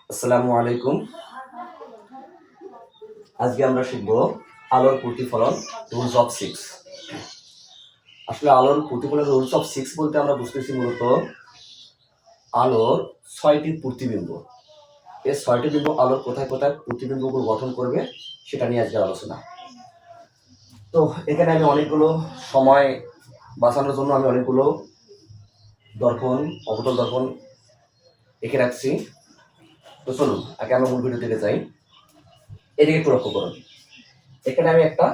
আসসালামু আলাইকুম। আজকে আমরা শিখব আলোর প্রতিফলন রুলস অফ সিক্স। আসলে আলোর প্রতিফলন রুলস অফ সিক্স বলতে আমরা বুঝতেছি মূলত আলোর 6টি প্রতিবিম্ব। এই 6টি বিম্ব আলোর কোথায় কোথায় প্রতিবিম্বগুলো গঠন করবে সেটা নিয়ে আজকে আলোচনা। তো এখানে আমি অনেকগুলো সময় বাঁচানোর জন্য আমি অনেকগুলো দর্পণ, অবতল দর্পণ এঁকে রাখছি। তো চলুন আগে আমরা মূল ভিডিও দিকে যাই। এদিকে একটু লক্ষ্য করুন, এখানে আমি একটা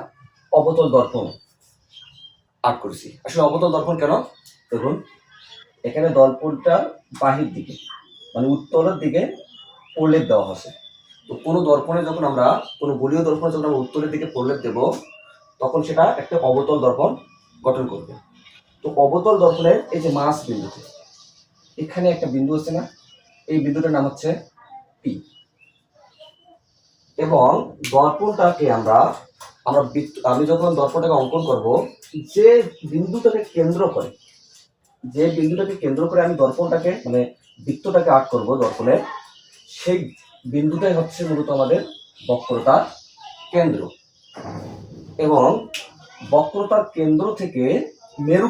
অবতল দর্পণ আর্ট করেছি। আসলে অবতল দর্পণ কেন দেখুন, এখানে দর্পণটা বাহির দিকে মানে উত্তরের দিকে প্রলেপ দেওয়া আছে। তো কোনো দর্পণে যখন আমরা কোনো বলীয় দর্পণে যখন আমরা উত্তরের দিকে প্রলেপ দেব তখন সেটা একটা অবতল দর্পণ গঠন করবে। তো অবতল দর্পণের এই যে মাঝ বিন্দুতে এখানে একটা বিন্দু আছে না, এই বিন্দুটার নাম হচ্ছে পি। এবং দর্পণটাকে আমি যখন দর্পণটাকে অঙ্কন করব, যে বিন্দুটাকে কেন্দ্র করে আমি দর্পণটাকে মানে বৃত্তটাকে আর্ট করব দর্পণের, সেই বিন্দুটাই হচ্ছে মূলত আমাদের বক্রতার কেন্দ্র। এবং বক্রতার কেন্দ্র থেকে মেরু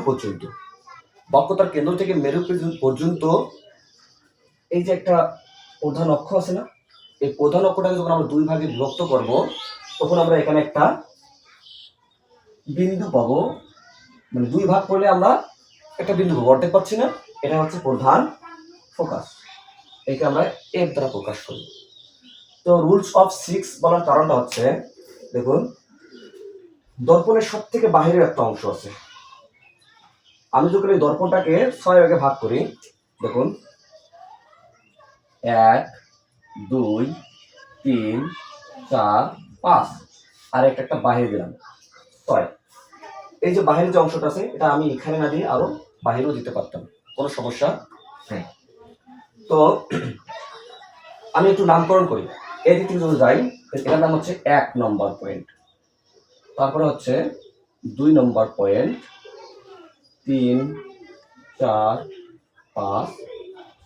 পর্যন্ত এই যে একটা প্রধান অক্ষ আছে না, এই প্রধান অক্ষটাকে যখন আমরা দুই ভাগে বিভক্ত করব তখন আমরা এখানে একটা বিন্দু পাবো। মানে দুই ভাগ করলে আমরা একটা বিন্দু পাবো, অর্ধেক পাচ্ছি না, এটা হচ্ছে প্রধান ফোকাস। একে আমরা এফ দ্বারা প্রকাশ করি। তো রুলস অফ সিক্স বলার কারণটা হচ্ছে, দেখুন দর্পণের সব থেকে বাহিরের একটা অংশ আছে। আমি যখন এই দর্পণটাকে 6 ভাগে ভাগ করি, দেখুন 1 2 3 4 5 আর একটা বাহির দিলাম 6। এই যে বাহিরের যে অংশটা আছে এটা আমি এখানে না দিয়ে আরো বাহিরেও দিতে পারতাম, কোনো সমস্যা নেই। তো আমি একটু নামকরণ করি। এই দিক থেকে যদি যাই, এটার নাম হচ্ছে 1 নম্বর পয়েন্ট, তারপরে হচ্ছে 2 নম্বর পয়েন্ট, 3 4 5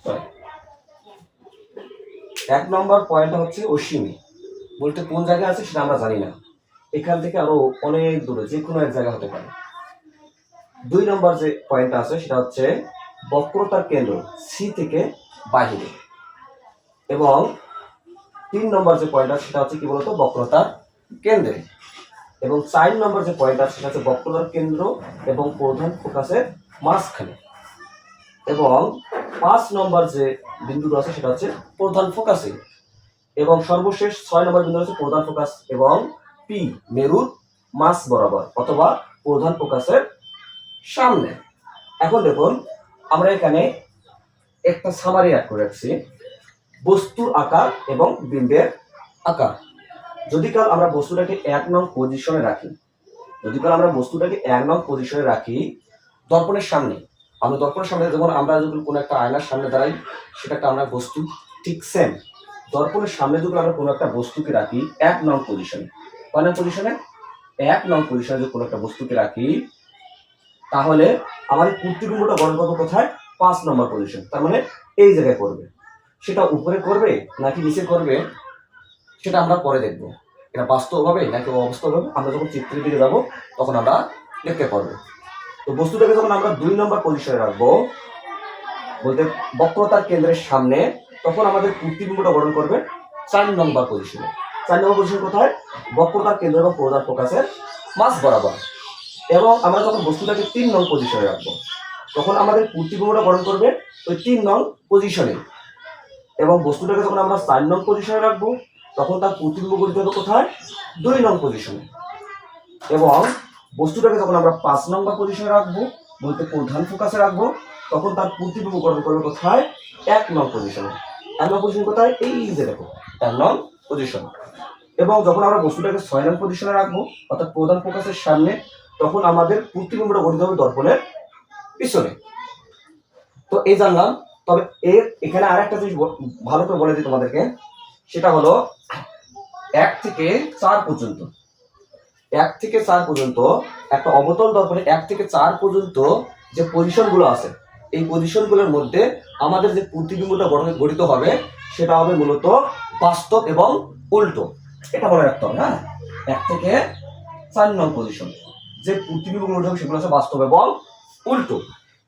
6। 1 নম্বর পয়েন্টটা হচ্ছে অসীমে, বলতে কোন জায়গায় আছে সেটা আমরা জানি না, এখান থেকে আরো অনেক দূরে যে কোনো এক জায়গা হতে পারে। 2 নম্বর যে পয়েন্টটা আছে সেটা হচ্ছে বক্রতার কেন্দ্র সি থেকে বাহিরে। এবং 3 নম্বর যে পয়েন্ট আছে সেটা হচ্ছে কি বলতো, বক্রতার কেন্দ্রে। এবং 4 নম্বর যে পয়েন্ট আছে সেটা হচ্ছে বক্রতার কেন্দ্র এবং প্রধান ফোকাসের মাঝখানে। এবং 5 নম্বর যে বিন্দুটা আছে সেটা হচ্ছে প্রধান ফোকাসে। এবং সর্বশেষ 6 নম্বর বিন্দু হচ্ছে প্রধান ফোকাস এবং পি মেরুর মাঝ বরাবর অথবা প্রধান ফোকাসের সামনে। এখন দেখুন আমরা এখানে একটা সামারি অ্যাড করে রাখছি, বস্তুর আকার এবং বিম্বের আকার। যদি কাল আমরা বস্তুটাকে 1 নং পজিশনে রাখি, দর্পণের সামনে, যখন আমরা যদি কোনো একটা আয়নার সামনে দাঁড়াই সেটাকে আমরা বস্তু, ঠিক সেম দর্পণের সামনে যদি আমরা কোনো একটা বস্তুকে রাখি 1 নং পজিশনে, 1 নং পজিশনে যদি কোনো একটা বস্তুকে রাখি, তাহলে আমাদের প্রতিবিম্বটা গঠন করবে কোথায়, 5 নম্বর পজিশন। তার মানে এই জায়গায় করবে। সেটা উপরে করবে নাকি নিচে করবে সেটা আমরা পরে দেখবো, এটা বাস্তব হবে নাকি অবাস্তব হবে আমরা যখন চিত্রের দিকে যাবো তখন আমরা দেখতে পারবো। তো বস্তুটাকে যখন আমরা 2 নম্বর পজিশনে রাখবো, বলতে বক্রতার কেন্দ্রের সামনে, তখন আমাদের প্রতিবিম্বটা গঠন করবে 4 নম্বর পজিশনে। 4 নম্বর পজিশন কোথায়, বক্রতার কেন্দ্র এবং প্রধান ফোকাসের মাঝ বরাবর। এবং আমরা যখন বস্তুটাকে 3 নং পজিশনে রাখবো তখন আমাদের প্রতিবিম্বটা গঠন করবে ওই 3 নং পজিশনে। এবং বস্তুটাকে যখন আমরা 4 নং পজিশনে রাখবো তখন তার প্রতিবিম্ব গঠিত হবে কোথায়, 2 নং পজিশনে। এবং বস্তুটাকে যখন আমরা 5 নম্বর পজিশনে রাখবো, বলতে প্রধান ফোকাসে রাখবো, তখন তার প্রতিবিম্ব গঠন করবে কোথায়, 1 নং পজিশনে। 1 নং পজিশন কোথায়, এই যে দেখো 1 নং পজিশন। এবং যখন আমরা বস্তুটাকে 6 নং পজিশনে রাখবো অর্থাৎ প্রধান ফোকাসের সামনে, তখন আমাদের প্রতিবিম্বটা গঠিত হবে দর্পণের পিছনে। তো এই জানলাম। তবে এখানে আরেকটা জিনিস ভালো করে বলে দিই তোমাদেরকে, সেটা হলো 1 থেকে 4 পর্যন্ত, 1 থেকে 4 পর্যন্ত একটা অবতল দর্পণে 1 থেকে 4 পর্যন্ত যে পজিশনগুলো আছে, এই পজিশনগুলোর মধ্যে আমাদের যে প্রতিবিম্বটা গঠিত হবে সেটা হবে মূলত বাস্তব এবং উল্টো। এটা মনে রাখতে হবে। হ্যাঁ, 1 থেকে 4 নং পজিশন যে প্রতিবিম্বগুলো উঠবে সেগুলো হচ্ছে বাস্তব এবং উল্টো।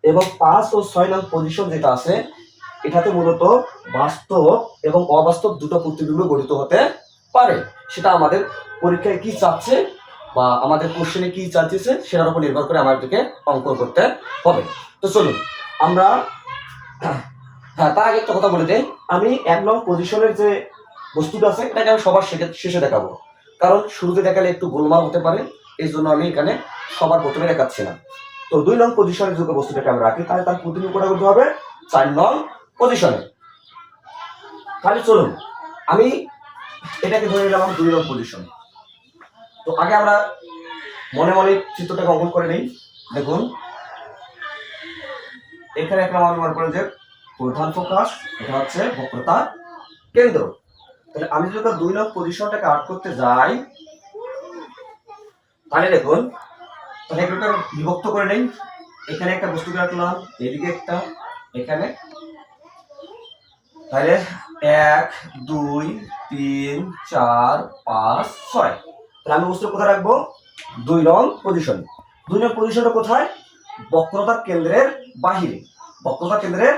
এবং 5 ও 6 নং পজিশন যেটা আছে এটাতে মূলত বাস্তব এবং অবাস্তব দুটো প্রতিবিম্ব গঠিত হতে পারে। সেটা আমাদের পরীক্ষায় কি চাচ্ছে বা আমাদের কোশ্চেনে কি চাচ্ছে সেটার উপর নির্ভর করে আমাদেরকে অঙ্কন করতে হবে। তো চলুন আমরা, হ্যাঁ তার আগে একটা কথা বলে দেই, আমি 1 নং পজিশনের যে বস্তুটা আছে এটাকে আমি সবার শেষে দেখাবো, কারণ শুরুতে দেখালে একটু গোলমাল হতে পারে, এই জন্য আমি এখানে সবার প্রথমে দেখাচ্ছি না। তো 2 নং পজিশনের যে বস্তুটাকে আমরা রাখি তাহলে তার প্রতিবিম্বটা করতে হবে 4 নং পজিশনে। তাহলে চলুন আমি এটাকে ধরে নিলাম 2 নং পজিশন। তো আগে আমরা মনে মনে চিত্রটাকে অঙ্কন করে নিই। দেখুন এখানে একটা আমরা মনে করেন যে প্রধান ফোকাস, এটা হচ্ছে বক্রতার কেন্দ্র। তাহলে আমি যদি 2 নং পজিশনটাকে আর্ট করতে যাই তাহলে দেখুন, তাহলে এগুলোকে বিভক্ত করে নেই। এখানে একটা বস্তুকে রাখলাম, এদিকে একটা, এখানে, তাহলে 1 2 3 4 5 6। তাহলে আমি বস্তু কোথায় রাখবো? 2 নং পজিশন। 2 নং পজিশনটা কোথায়? বক্রতার কেন্দ্রের বাহিরে, বক্রতার কেন্দ্রের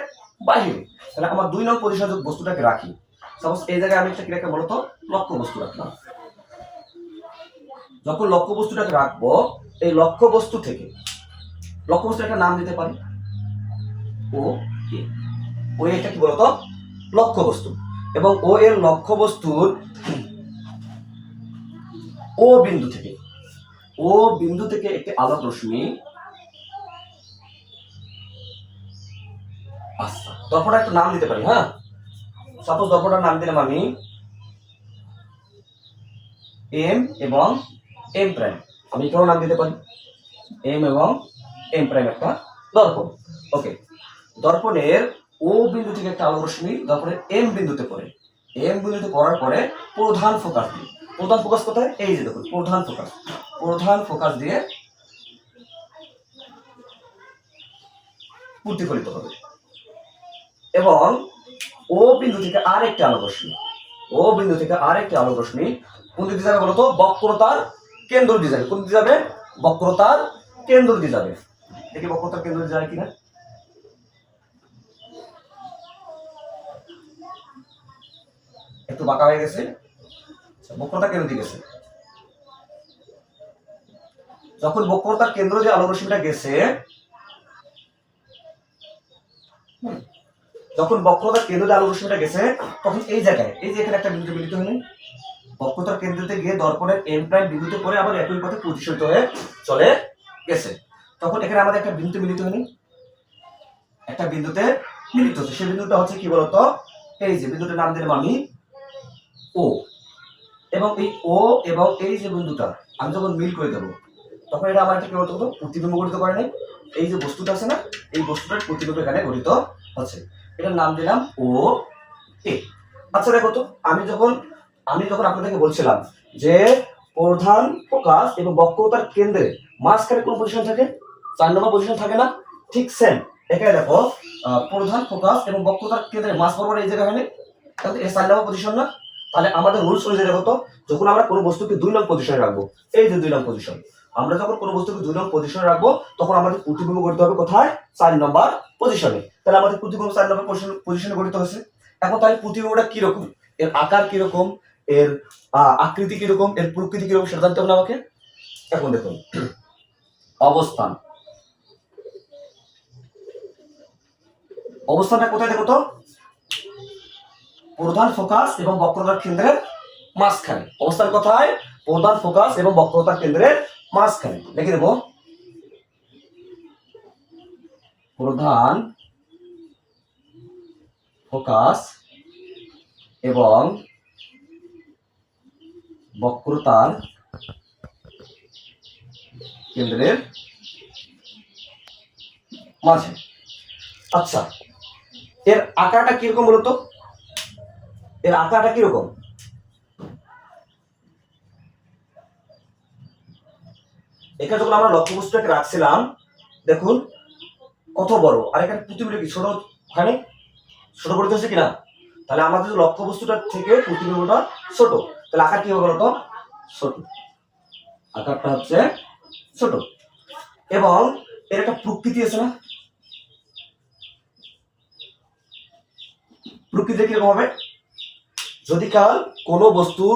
বাহিরে। তাহলে আমার 2 নং পজিশন যে বস্তুটাকে রাখি, সাপোজ এই জায়গায় আমি একটা কি রাখলাম বলতো, লক্ষ্য বস্তু রাখলাম। যখন লক্ষ্য বস্তুটাকে রাখবো, এই লক্ষ্য বস্তু থেকে, লক্ষ্য বস্তুর একটা নাম দিতে পারি ও এ। ও এটা কি বলতো? লক্ষ্য বস্তু। এবং ও এর লক্ষ্য বস্তুর ও বিন্দু থেকে, ও বিন্দু থেকে একটি আলোক রশ্মি, আচ্ছা দর্পণটা একটা নাম দিতে পারি। হ্যাঁ, সাপোজ দর্পণটার নাম দিলাম আমি এম এবং এম প্রাইম। আমি এখানেও নাম দিতে পারি এম এবং এম প্রাইম একটা দর্পণ। ওকে, দর্পণের ও বিন্দু থেকে একটা আলোক রশ্মি দর্পণের এম বিন্দুতে পড়ে, এম বিন্দুতে পড়ার পরে প্রধান ফোকাস দিয়ে, প্রধান ফোকাস কোথায়? এই যে দেখুন প্রধান ফোকাস, প্রধান ফোকাস দিয়ে প্রতিফলিত হবে। এবং ও বিন্দু থেকে আরেকটি আলোক রশ্মি, ও বিন্দু থেকে আরেকটি আলোক রশ্মি কোন দিকে যাবে বলতো? বক্রতার কেন্দ্র দিয়ে যাবে। কোন দিকে যাবে? বক্রতার কেন্দ্র দিয়ে যাবে। দেখি বক্রতার কেন্দ্র দিয়ে যায় কিনা। একটু বাঁকা হয়ে গেছে, বক্রতার কেন্দ্র দিয়ে গেছে। যখন বক্রতার কেন্দ্র দিয়ে আলোক রশ্মিটা গেছে, যখন বক্রতার কেন্দ্র দিয়ে আলোক রশ্মিটা গেছে তখন এই জায়গায়, এই যে এখানে একটা বিন্দুতে মিলিত হয়নি, বক্রতার কেন্দ্রতে গিয়ে দর্পণের এম প্রাইম বিন্দুতে পড়ে আবার একই পথে প্রতিসরিত হয়ে চলে গেছে। তখন এখানে আমাদের একটা বিন্দুতে মিলিত হয়নি, একটা বিন্দুতে মিলিত হচ্ছে। সেই বিন্দুটা হচ্ছে কি বলতো? এই যে বিন্দুটার নাম দিলাম আমি ও। এবং এই ও এবং এই যে বিন্দুটা আমি যখন মিল করে দেবো তখন এটা আমার একটা কি বলতো? প্রতিবিম্ব গঠিত করে নাই। এই যে বস্তুটা আছে না, এই বস্তুটার প্রতিবিম্ব এখানে গঠিত হচ্ছে। এটার নাম দিলাম ও এ। আচ্ছা দেখো তো, আমি যখন আপনাদেরকে বলছিলাম যে প্রধান ফোকাস এবং বক্রতার কেন্দ্রে মাঝখানে কোন পজিশন থাকে? 4 নম্বর পজিশন থাকে না? ঠিক সেম এখানে দেখো, প্রধান ফোকাস এবং বক্রতার কেন্দ্রে মাঝ বরাবর এই জায়গা মানে, তাহলে এই 4 নম্বর পজিশন না? তাহলে আমাদের রুলস অনুযায়ী দেখো তো, যখন আমরা কোনো বস্তুকে 2 নং পজিশনে রাখবো, এই যে 2 নং পজিশন, আমরা যখন কোনো বস্তুকে 2 নং পজিশনে রাখবো তখন আমাদের প্রতিবিম্ব গঠিত হবে কোথায়? 4 নম্বর পজিশনে। তাহলে আমাদের প্রতিবিম্ব 4 নম্বর পজিশনে গঠিত হয়েছে। এখন তাহলে প্রতিবিম্বটা কিরকম, এর আকার কিরকম, এর আকৃতি কিরকম, এর প্রকৃতি কিরকম সেটা জানতে হবে না আমাকে। এখন দেখুন অবস্থান, অবস্থানটা কোথায় দেখো তো? প্রধান ফোকাস এবং বক্রতার কেন্দ্রের মাঝখানে। অবস্থান কোথায়? প্রধান ফোকাস এবং বক্রতার কেন্দ্রের মাঝখানে। লিখে দেব প্রধান ফোকাস এবং বক্রতার কেন্দ্রের মাঝে। আচ্ছা, এর আকারটা কিরকম বলতো? এর আকারটা কিরকম? এখানে যখন আমরা লক্ষ্যবস্তুটাকে রাখছিলাম দেখুন কত বড়, আর এখানে পৃথিবীটা কি ছোট হয়নি? ছোট করতে হচ্ছে কিনা? তাহলে আমাদের লক্ষ্যবস্তুটার থেকে প্রতিবিম্বটা ছোট, তাহলে আকার কি হবে বলতো? ছোট, আকারটা হচ্ছে ছোট। এবং এর একটা প্রকৃতি আছে না, প্রকৃতি কিরকম হবে? যদি কাল কোনো বস্তুর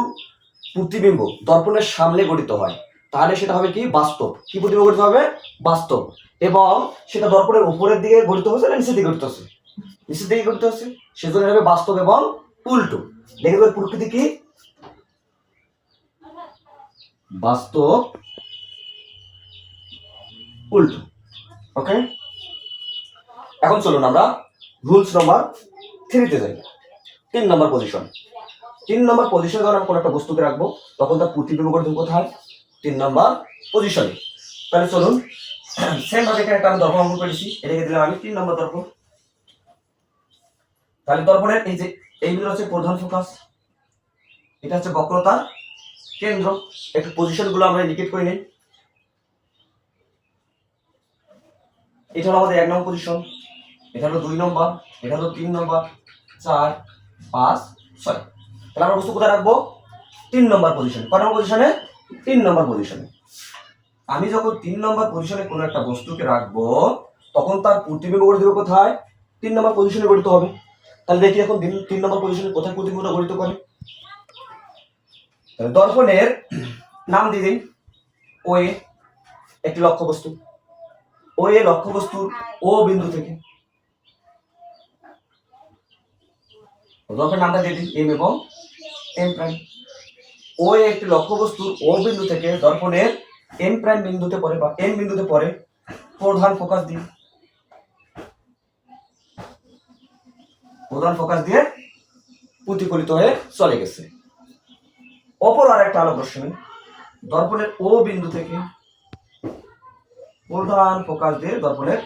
প্রতিবিম্ব দর্পণের সামনে গঠিত হয় তাহলে সেটা হবে কি? বাস্তব। কি প্রতিবিম্ব গঠিত হবে? বাস্তব। এবং সেটা দর্পণের উপরের দিকে গঠিত হচ্ছে না নিচের দিকে গঠিত হচ্ছে? নিচের দিকে গঠিত হচ্ছে, সেজন্য হবে বাস্তব এবং উল্টো। দেখে দেবে প্রকৃতি কি? বাস্তব, উল্টো। ওকে, এখন চলুন আমরা রুলস নাম্বার 3-তে যাই। 3 নম্বর পজিশন। 3 নম্বর পজিশনে যখন আমি কোনো একটা বস্তুকে রাখবো তখন তার প্রতিবিম্ব গঠিত কোথায়? 3 নম্বর পজিশনে। তাহলে চলুন সেম ভাবে এখানে একটা আমি দর্পণ অঙ্কন করেছি, এটাকে দিলাম আমি 3 নম্বর দর্পণ। তাহলে দর্পণের এই যে এইগুলো হচ্ছে প্রধান ফোকাস, এটা হচ্ছে বক্রতার কেন্দ্র। একটু পজিশন গুলো আমরা ইন্ডিকেট করে নিই। এটা হলো আমাদের 1 নম্বর পজিশন, এটা হলো 2 নম্বর, এটা হলো 3 নম্বর, 4, 5, 6। তাহলে আমরা বস্তু কোথায় রাখবো? 3 নম্বর পজিশনে। কত নম্বর পজিশনে? 3 নম্বর পজিশনে। আমি যখন 3 নম্বর পজিশনে কোনো একটা বস্তুকে রাখবো তখন তার প্রতিবিম্ব গঠিত হবে কোথায়? 3 নম্বর পজিশনে গঠিত হবে। তাহলে দেখি এখন 3 নম্বর পজিশনে কোথায় প্রতিবিম্বটা গঠিত করে। দর্পণের নাম দিয়ে দিই ও এ, একটি লক্ষ্যবস্তু। ও এ লক্ষ্যবস্তুর ও বিন্দু থেকে, দর্পণের নামটা দিয়ে দিই এম এবং এম প্রাইম। ও এ একটি লক্ষ্যবস্তুর ও বিন্দু থেকে দর্পণের এম প্রাইম বিন্দুতে পড়ে বা এম বিন্দুতে পড়ে প্রধান ফোকাস দিই, প্রধান ফোকাস দিয়ে প্রতিফলিত হয়ে চলে গেছে। অপর আর একটা আলোক রশ্মি দর্পণের ও বিন্দু থেকে প্রধান ফোকাস দিয়ে দর্পণের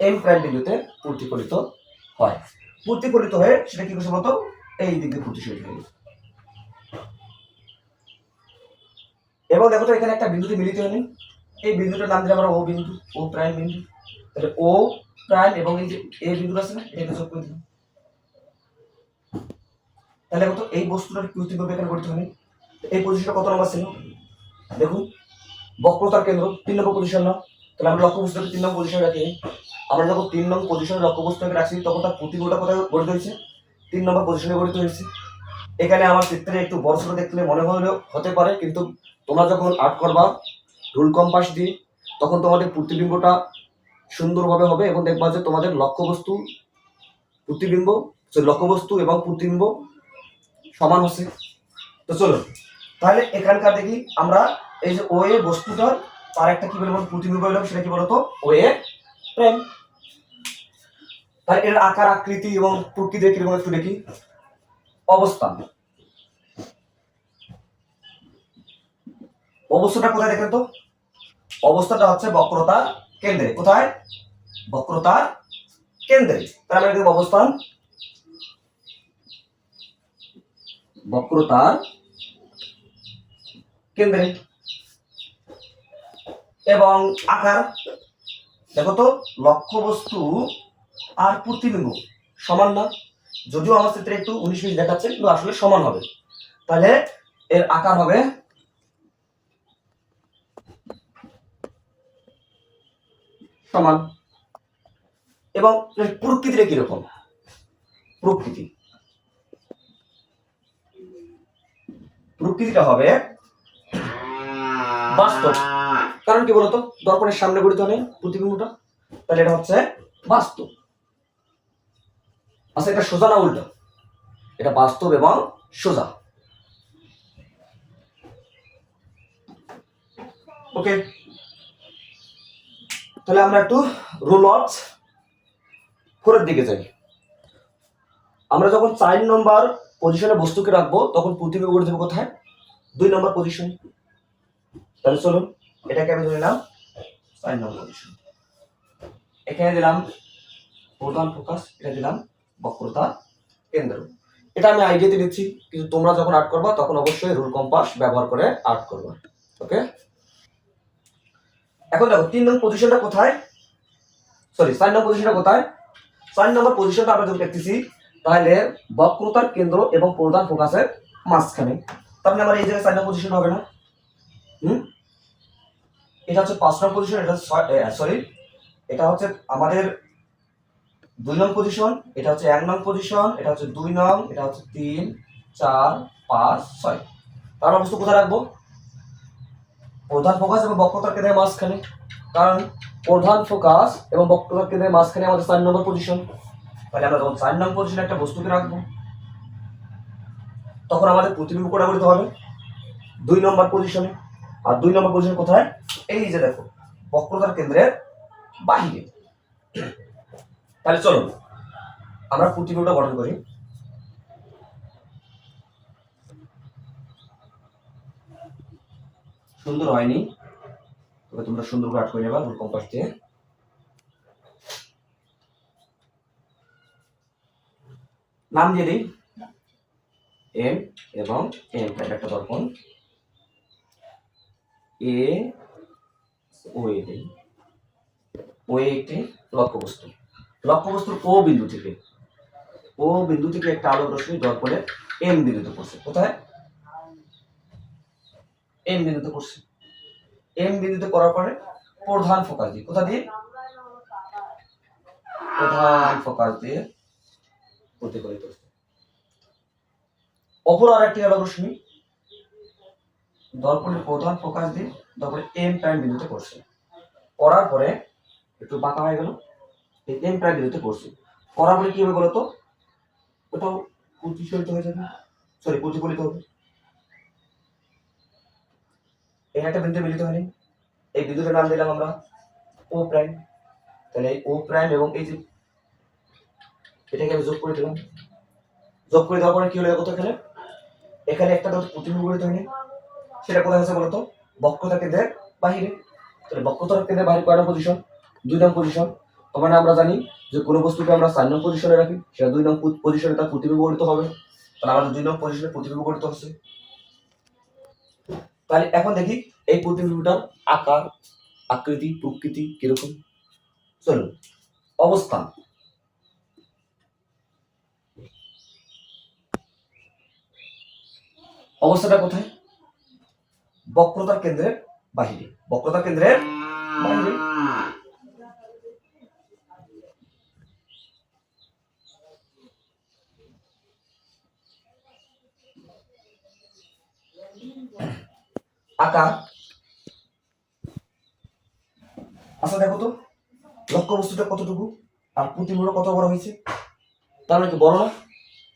এম প্রাইম বিন্দুতে প্রতিফলিত হয়। প্রতিফলিত হয়ে সেটা কি করছে বলতো? এই দিকে প্রতিফলিত হয়ে গেছে। এবং দেখো তো এখানে একটা বিন্দুতে মিলিত হয়নি, এই বিন্দুটার নাম দিলাম আমরা ও বিন্দু, ও প্রাইম বিন্দু। তাহলে ও প্রাইম এবং এই যে এ বিন্দু আছে না, এটাকে যোগ করে দিলাম। তাহলে দেখো তো এই বস্তুটার প্রতিবিম্ব এখানে গঠিত হয়নি। এই পজিশনটা কত নম্বর ছিল? দেখুন বক্রতার কেন্দ্র 3 নম্বর পজিশন না? তাহলে আমরা লক্ষ্যবস্তুকে 3 নম্বর পজিশনে রাখি। আমরা যখন 3 নম্বর পজিশনে লক্ষ্যবস্তুকে রাখছি তখন তার প্রতিবিম্বটা কোথায় গঠিত হয়েছে? 3 নম্বর পজিশনে গঠিত হয়েছে। এখানে আমার চিত্রে একটু বড় ছোট দেখলে মনে হলেও হতে পারে, কিন্তু তোমরা যখন আর্ট করবা রুল কম্পাস দিয়ে তখন তোমাদের প্রতিবিম্বটা সুন্দরভাবে হবে এবং দেখবা যে তোমাদের লক্ষ্যবস্তু প্রতিবিম্ব, লক্ষ্যবস্তু এবং প্রতিবিম্ব সমান হচ্ছে। তো চলো তাহলে এখানকার দেখি আমরা এই যে ও এ বস্তুটার তার একটা কি বলবো প্রতিবিম্ব হলো, সেটা কি বলতো? ও এ প্রাইম। তাহলে এর আকার আকৃতি এবং প্রকৃতি কিরকম একটু দেখি। অবস্থান, অবস্থাটা কোথায় দেখেন তো? অবস্থাটা হচ্ছে বক্রতার কেন্দ্রে। কোথায়? বক্রতার কেন্দ্রে। তাহলে আমরা দেখব অবস্থান বক্রতার কেন্দ্রে। এবং আকার দেখো তো, লক্ষ্যবস্তু আর প্রতিবিম্ব সমান না, যদিও আমার চিত্রে একটু 19-20 দেখাচ্ছে কিন্তু আসলে সমান হবে। তাহলে এর আকার হবে সমান। এবং প্রকৃতিটা কিরকম? প্রকৃতিটা হবে বাস্তব। কারণ কি বলতো? দর্পণের সামনে গঠিত নেই প্রতিবিম্বটা, তাহলে এটা হচ্ছে বাস্তব। আচ্ছা এটা সোজা না উল্টো? এটা বাস্তব এবং সোজা। ওকে, তাহলে আমরা একটু রুল অফ 4 এর দিকে যাই। আমরা যখন 4 নম্বর পজিশনে বস্তুকে রাখবো তখন প্রতিবিম্ব গঠিত হবে কোথায়? 2 নম্বর পজিশন। তাহলে চলুন এটাকে আমি ধরে নিলাম 4 নম্বর পজিশন। এখানে দিলাম প্রধান ফোকাস, এটা দিলাম বক্রতা কেন্দ্র। এটা আমি আইডিয়াতে দিচ্ছি, কিন্তু তোমরা যখন আর্ট করবা তখন অবশ্যই রুল কম্পাস ব্যবহার করে আর্ট করবা। ওকে, এখন দেখো 3 নম্বর পজিশনটা কোথায়? সরি 4 নম্বর পজিশনটা কোথায়? 4 নম্বর পজিশনটা আমরা যখন দেখতেছি তাহলে বক্রতার কেন্দ্র এবং প্রধান ফোকাসের মাঝখানে, তার মানে আমার এই জায়গায় 4 নম্বর পজিশন হবে না। এটা হচ্ছে 5 নম্বর পজিশন, এটা সরি এটা হচ্ছে আমাদের 2 নং পজিশন, এটা হচ্ছে 1 নং পজিশন, এটা হচ্ছে 2 নং, এটা হচ্ছে 3 4 5 6। তার অবস্থা কোথায় রাখবো? প্রধান ফোকাস এবং বক্রতার কেন্দ্রের মাঝখানে, কারণ প্রধান ফোকাস এবং বক্রতার কেন্দ্রের মাঝখানে আমাদের 4 নম্বর পজিশন। তাহলে আমরা যখন 4 নম্বর পজিশনে একটা বস্তুকে রাখবো, তখন আমাদের প্রতিবিম্ব কোণা করতে হবে 2 নম্বর পজিশনে। আর 2 নম্বর পজিশন কোথায়? এই যে দেখো, বক্রতার কেন্দ্রের বাহিরে। তাহলে চলো আমরা প্রতিবিম্বটা গঠন করি। সুন্দর হয়নি, তবে তোমরা সুন্দর করে আট করে নেবা রুল কম্পাস দিয়ে। নাম দিয়ে দিই এম এবং এম প্রাইম একটা দর্পণ, এ ও এ দিই, ও একটি লক্ষ্যবস্তু। লক্ষ্যবস্তুর ও বিন্দু থেকে একটা আলোক রশ্মি দর্পণের এম বিন্দুতে পড়ছে। কোথায়? এম বিন্দুতে পড়ছে। এম বিন্দুতে পড়ার পরে প্রধান ফোকাস দিয়ে, কোথা দিয়ে? প্রধান ফোকাস দিয়ে প্রতিফলিত হচ্ছে। অপর আরেকটি আলোক রশ্মি দর্পণের প্রধান ফোকাস দিয়ে দর্পণের এম প্রাইম বিন্দুতে পড়ছে। পড়ার পরে একটু বাঁকা হয়ে গেল, এই এম প্রাইম বিন্দুতে পড়ছে। পড়ার পরে কি হবে বলতো? ওটাও প্রতিফলিত হয়ে যাবে, সরি প্রতিফলিত হবে। এই একটা বিন্দু মিলিত হয়নি, এই বিন্দুটার নাম দিলাম আমরা ও প্রাইম। তাহলে এই ও প্রাইম এবং এই যে এটাকে আমি যোগ করে দিলাম। যোগ করে দেওয়ার পরে কি হলো দেখো, এখানে এখানে একটা প্রতিবিম্ব গঠিত হয়নি, সেটা কোথায় আছে বলতো? বক্রতা কেন্দ্রের বাহিরে। তাহলে বক্রতার কেন্দ্রের বাহিরে কয় নং পজিশন? 2 নং পজিশন। তার মানে আমরা জানি যে কোনো বস্তুকে আমরা 4 নং পজিশনে রাখি, সেটা 2 নং পজিশনে তার প্রতিবিম্ব গঠিত হবে। তাহলে আমাদের 2 নং পজিশনে প্রতিবিম্ব গঠিত হচ্ছে। তাহলে এখন দেখি এই প্রতিবিম্বটার আকার, আকৃতি, প্রকৃতি কিরকম। চলো, অবস্থান। অবস্থাটা কোথায়? বক্রতার কেন্দ্রের বাহিরে। বক্রতার কেন্দ্রের বাহিরে। আকার, আচ্ছা দেখো তো লক্ষ্য বস্তুটা কতটুকু আর প্রতিবিম্ব কত বড় হয়েছে? তার মানে কি বড় না?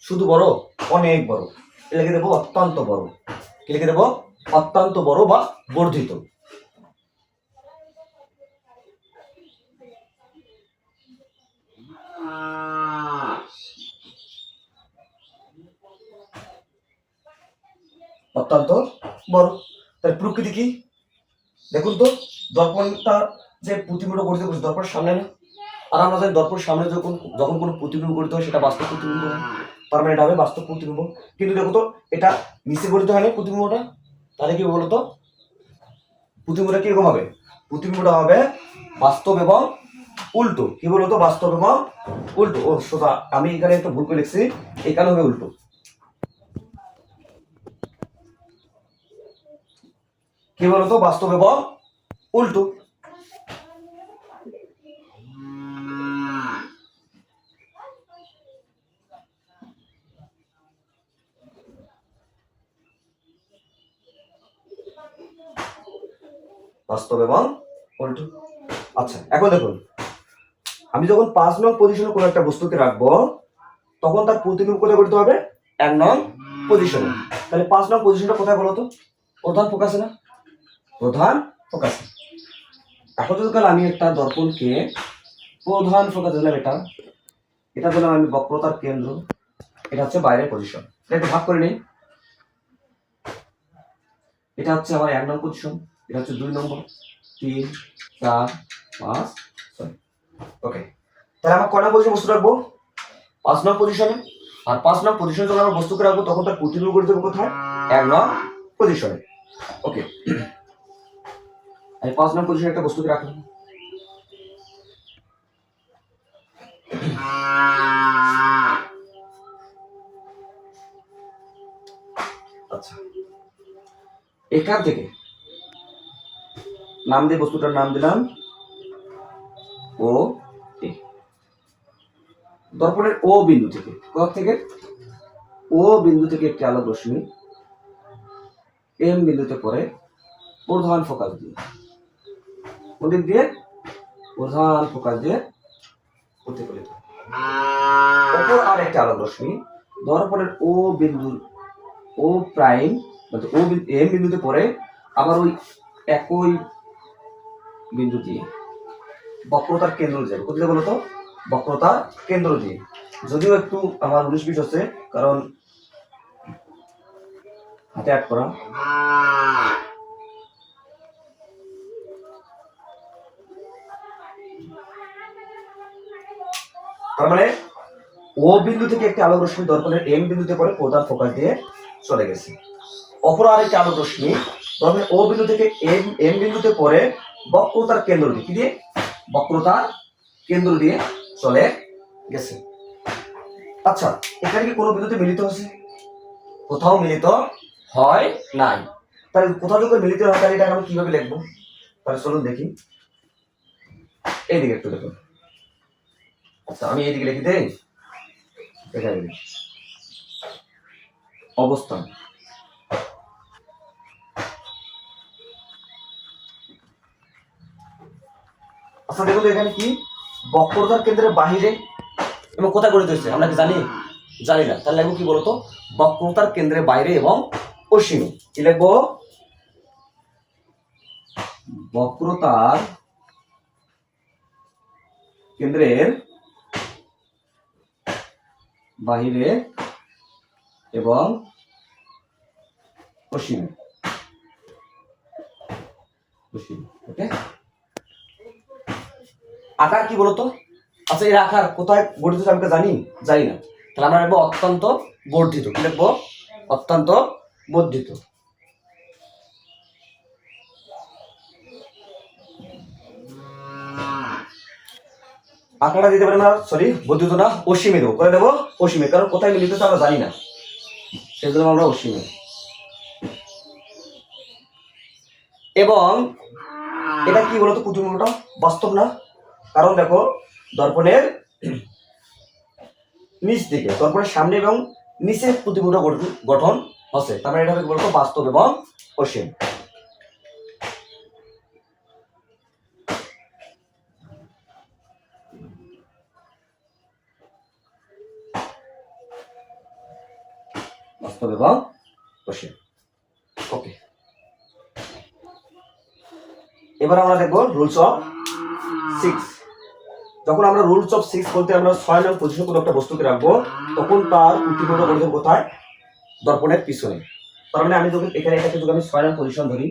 শুধু বড়, অনেক বড়। লিখে দেবো অত্যন্ত বড়। কি লিখে দেবো? অত্যন্ত বড় বা বর্ধিত। অত্যন্ত বড়। তাহলে প্রকৃতি কি দেখুন তো, দর্পণটা যে প্রতিবিম্ব গঠিত করছে দর্পণের সামনে না? আর আমরা জানি দর্পণের সামনে যখন যখন কোনো প্রতিবিম্ব গঠিত হয় সেটা বাস্তব প্রতিবিম্ব হয়, তার মানে এটা হবে বাস্তব প্রতিবিম্ব। কিন্তু দেখো তো এটা নিচে গঠিত হয় না প্রতিবিম্বটা, তাহলে কি বলতো প্রতিবিম্বটা কিরকম হবে? প্রতিবিম্বটা হবে বাস্তব এবং উল্টো। কি বলতো? বাস্তব এবং উল্টো। ও সোজা, আমি এখানে একটু ভুল করে লিখছি, এখানে হবে উল্টো। কি বলতো? বাস্তব এবং উল্টো। বাস্তব এবং উল্টো। আচ্ছা এখন দেখুন, আমি যখন 5 নং পজিশনে কোনো একটা বস্তুকে রাখবো, তখন তার প্রতিবিম্ব কোথায় করতে হবে? 1 নং পজিশনে। তাহলে 5 নং পজিশনটা কোথায় বলতো? প্রধান ফোকাসে না? প্রধান ফোকাসে। এখন যদি আমি একটা দর্পণকে প্রধান ফোকাস দিলাম, এটা দিলাম আমি বক্রতার কেন্দ্র, এটা হচ্ছে বাইরের পজিশন। এটা একটু ভাগ করে নিই। এটা হচ্ছে আমার 1 নং পজিশন, এটা হচ্ছে 2 নম্বর, 3 4 5 6। ওকে, তাহলে আমরা কয় নং পজিশনে বস্তু রাখবো? 5 নং পজিশনে। আর 5 নং পজিশনে যখন আমরা বস্তুকে রাখবো তখন তার প্রতিবিম্ব গঠিত হবে কোথায়? 1 নং পজিশনে। ওকে, আমি 5 নং পজিশনে একটা বস্তুকে রাখলাম। আচ্ছা, এখান থেকে নাম দিয়ে বস্তুটার নাম দিলাম ও এ। দর্পণের ও বিন্দু থেকে, কোথা থেকে? ও বিন্দু থেকে একটি আলোক রশ্মি এম বিন্দুতে পড়ে প্রধান ফোকাস দিয়ে, ওদিক দিয়ে প্রধান ফোকাস দিয়ে প্রতিফলিত। অপর আর একটি আলোক রশ্মি দর্পণের ও বিন্দু, ও প্রাইম ও এম বিন্দুতে পড়ে আবার ওই একই বিন্দু দিয়ে বক্রতার কেন্দ্র যাবে। কোথায় বলতো? বক্রতার কেন্দ্র দিয়ে। যদিও একটু আমার 19-20 হচ্ছে, কারণ হাতে অ্যাড করা। তার মানে ও বিন্দু থেকে একটি আলোক রশ্মি দর্পণের এম বিন্দুতে পড়ে প্রধান ফোকাস দিয়ে চলে গেছে। অপর আরেকটি আলোক রশ্মি দর্পণের ও বিন্দু থেকে এম বিন্দুতে পড়ে বক্রতার কেন্দ্র দিয়ে, কি দিয়ে? বক্রতার কেন্দ্র দিয়ে চলে গেছে। আচ্ছা, এখানে কি কোনো বিন্দুতে মিলিত হয়েছে? কোথাও মিলিত হয় নাই। তাহলে কোথাও যখন মিলিত হয় তাহলে এটা আমি কিভাবে লিখবো? তাহলে চলুন দেখি। এইদিকে একটু দেখুন। আচ্ছা, আমি এইদিকে লিখি দেই। এখানে অবস্থান, আচ্ছা দেখুন এখানে কি বক্রতার কেন্দ্রের বাহিরে এবং কোথায় গঠিত হয়েছে আমরা কি জানি? জানি না। তাহলে লিখবো কি বলতো? বক্রতার কেন্দ্রের বাইরে এবং অসীমে। কি লিখবো? বক্রতার কেন্দ্রের বাহিরে এবং অসীমে। ওকে, আকার কি বলতো? আচ্ছা, এর আকার কোথায় গঠিত আমি জানি? জানি না। তাহলে আমরা লিখবো অত্যন্ত বর্ধিত। কি লিখবো? অত্যন্ত বর্ধিত। আকারটা দিতে পারি না, সরি বর্ধিত না, অসীমে দেবো। করে দেবো অসীমে, কারণ কোথায় মিলিত আমরা জানি না, সেই জন্য আমরা অসীমে। এবং এটা কি বলতো? প্রতিবিম্বটা বাস্তব না, কারণ দেখো দর্পণের নিচ দিকে, দর্পণের সামনে এবং নিচে প্রতিবিম্ব গঠন হচ্ছে। তার মানে এটা হবে বলতো বাস্তব এবং অসীম। বাস্তব এবং অসীম। ওকে, এবার আমরা দেখবো রুলস অফ 6। যখন আমরা রুলস অফ 6 বলতে আমরা 6 নং পজিশনে কোনো একটা বস্তুকে রাখবো, তখন তার প্রতিবিম্ব গঠন কোথায়? দর্পণের পিছনে। তার মানে আমি যখন এখানে এটাকে যদি আমি 6 নং পজিশন ধরি,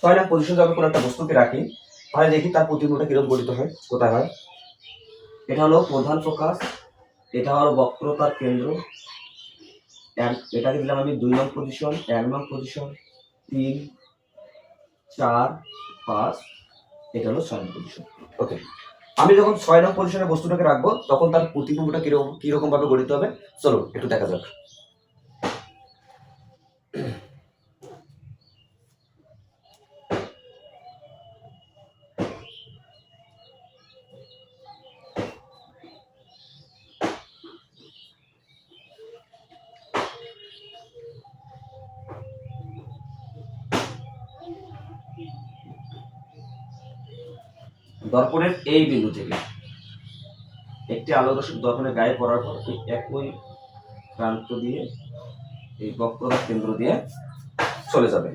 6 নং পজিশন যখন কোনো একটা বস্তুকে রাখি, তাহলে দেখি তার প্রতিবিম্বটা কিরকম গঠিত হয়, কোথায় হয়। এটা হলো প্রধান ফোকাস, এটা হলো বক্রতার কেন্দ্র, এটাকে দিলাম আমি 2 নং পজিশন, 1 নং পজিশন, 3, 4, 5, এটা হলো 6 নং পজিশন। ওকে, আমি যখন 6 নং পজিশনে বস্তুটাকে রাখবো, তখন তার প্রতিবিম্বটা কিরকম ভাবে গঠিত হবে, চলো একটু দেখা যাক। দর্পণের এই বিন্দু থেকে একটি আলোক রশ্মি দর্পণের গায়ে পড়ার পর একই প্রান্ত দিয়ে এই বক্রতার কেন্দ্র দিয়ে চলে যাবে।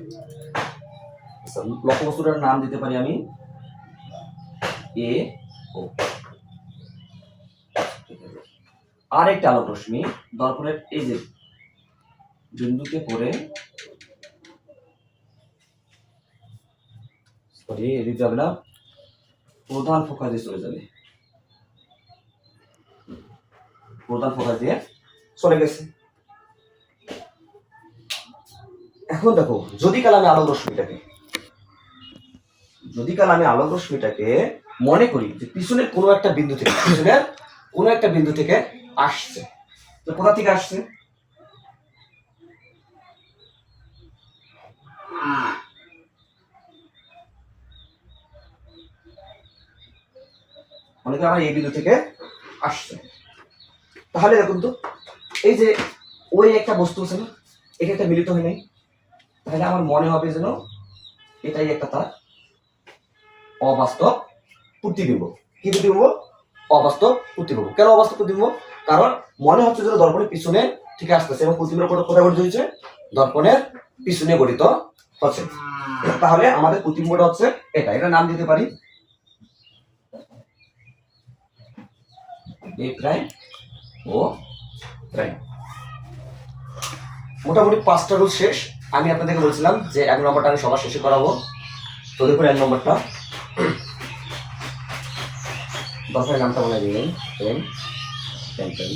লক্ষ্যবস্তুটার নাম দিতে পারি আমি এ ও। আর একটা আলোক রশ্মি দর্পণের এই যে বিন্দুতে পড়ে, সরি এদিকে যাবে না, প্রধান ফোকাস দিয়ে চলে যাবে। প্রধান ফোকাস দিয়ে চলে গেছে। এখন দেখো, যদি কাল আমি আলোক রশ্মিটাকে মনে করি যে পিছনের কোনো একটা বিন্দু থেকে আসছে, তো কোথা থেকে আসছে? মনে করি আমার এই বিন্দু থেকে আসছে। তাহলে দেখুন তো এই যে ওই একটা বস্তু আছে না, এটা একটা মিলিত হয় নাই, তাহলে আমার মনে হবে যেন এটাই একটা তার অবাস্তব প্রতিবিম্ব। কি প্রতিবিম্ব? অবাস্তব প্রতিবিম্ব। কেন অবাস্তব প্রতিবিম্ব? কারণ মনে হচ্ছে যে দর্পণের পিছনে ঠিক আসতেছে এবং প্রতিবিম্ব কোথায় গঠিত হয়েছে? দর্পণের পিছনে গঠিত হচ্ছে। তাহলে আমাদের প্রতিবিম্বটা হচ্ছে এটা নাম দিতে পারি এ প্রাইম ও প্রাইম। মোটামুটি 5টা রুল শেষ। আমি আপনাদেরকে বলছিলাম যে 1 নম্বরটা আমি সবার শেষে করাবো। তো দেখুন 1 নম্বরটা, দশের নামটা বলে দিলেন পেন পেন পেন।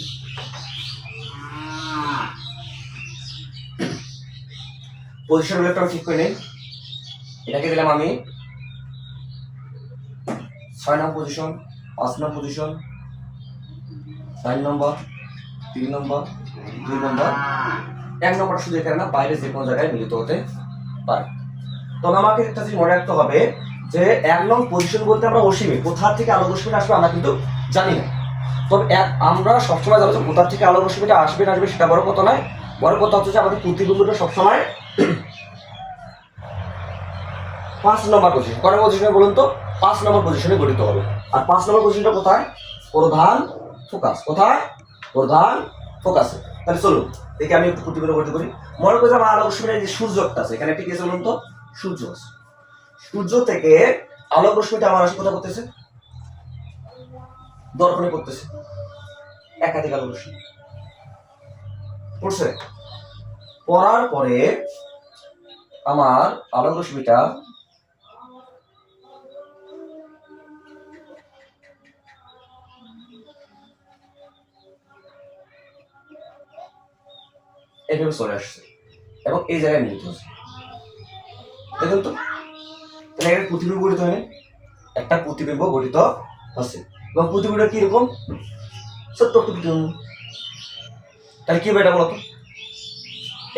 পজিশন রুলটা ঠিক করে নেই। এটাকে দিলাম আমি 6 নম্বর পজিশন, 5 নম্বর পজিশন, 4 নম্বর, 3 নম্বর, 2 নম্বর। 1 নম্বরটা শুধু এখানে না, বাইরে যে কোনো জায়গায় মিলিত হতে পারে। তবে আমাকে একটা জিনিস মনে রাখতে হবে যে 1 নং পজিশন বলতে আমরা অসীমে কোথা থেকে আলোক রশ্মিটা আসবে আমরা কিন্তু জানি না। তবে আমরা সবসময় জানবো কোথা থেকে আলোক রশ্মিটা আসবে না আসবে সেটা বড় কথা নয়। বড় কথা হচ্ছে যে আমাদের প্রতিবিম্বটা সবসময় 5 নম্বর পজিশন। কত পজিশনে বলুন তো? 5 নম্বর পজিশনে গঠিত হবে। আর 5 নম্বর পজিশনটা কোথায়? প্রধান ফোকাস। কোথায়? প্রধান ফোকাসে। তাহলে চলুন দেখে আমি একটু প্রতিবিম্ব গঠিত করি। মনে করি আমার আলোক রশ্মিটা যে সূর্য একটা আছে এখানে, ঠিক আছে বলুন তো? সূর্য আছে। সূর্য থেকে আলোক রশ্মিটা আমার আসে কোথায় করতেছে? দর্পণে করতেছে। একাধিক আলোক রশ্মি পড়ছে। পড়ার পরে আমার আলোক রশ্মিটা এভাবে চলে আসছে এবং এই জায়গায় মিলিত হচ্ছে। দেখুন তো, তাহলে একটা প্রতিবিম্ব গঠিত হয় না? একটা প্রতিবিম্ব গঠিত হচ্ছে এবং প্রতিবিম্বটা কিরকম? ছোট্ট একটু প্রতিবিম্ব। তাহলে কি হবে এটা বলতো?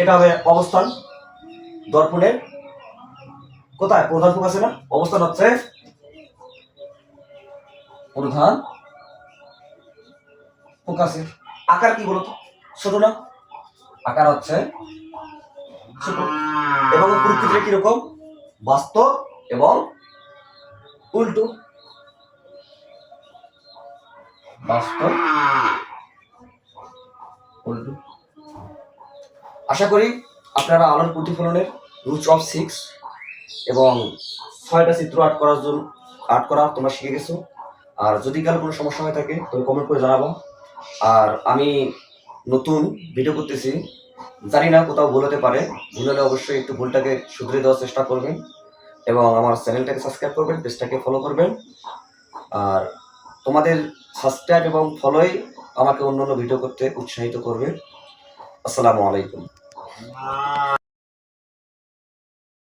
এটা হবে অবস্থান দর্পণের কোথায়? প্রধান ফোকাসে না? অবস্থান হচ্ছে প্রধান ফোকাসে। আকার কি বলতো? ছোট না? আকার হচ্ছে ছোট এবং প্রকৃতিটা কিরকম? বাস্তব এবং উল্টো। বাস্তব উল্টো। আশা করি আপনারা আলোর প্রতিফলনের রুটস অফ 6 এবং 6টা চিত্র আর্ট করা তোমরা শিখে গেছো। আর যদি কারো কোনো সমস্যা হয়ে থাকে তবে কমেন্ট করে জানাবো। আর আমি নতুন ভিডিও করতেছি, জানি না কোথাও ভুল হতে পারে। ভুল হলে অবশ্যই একটু ভুলটাকে শুধরে দেওয়ার চেষ্টা করবেন এবং আমার চ্যানেলটাকে সাবস্ক্রাইব করবেন, পেজটাকে ফলো করবেন। আর তোমাদের সাবস্ক্রাইব এবং ফলোই আমাকে অন্য ভিডিও করতে উৎসাহিত করবে। আসসালামু আলাইকুম।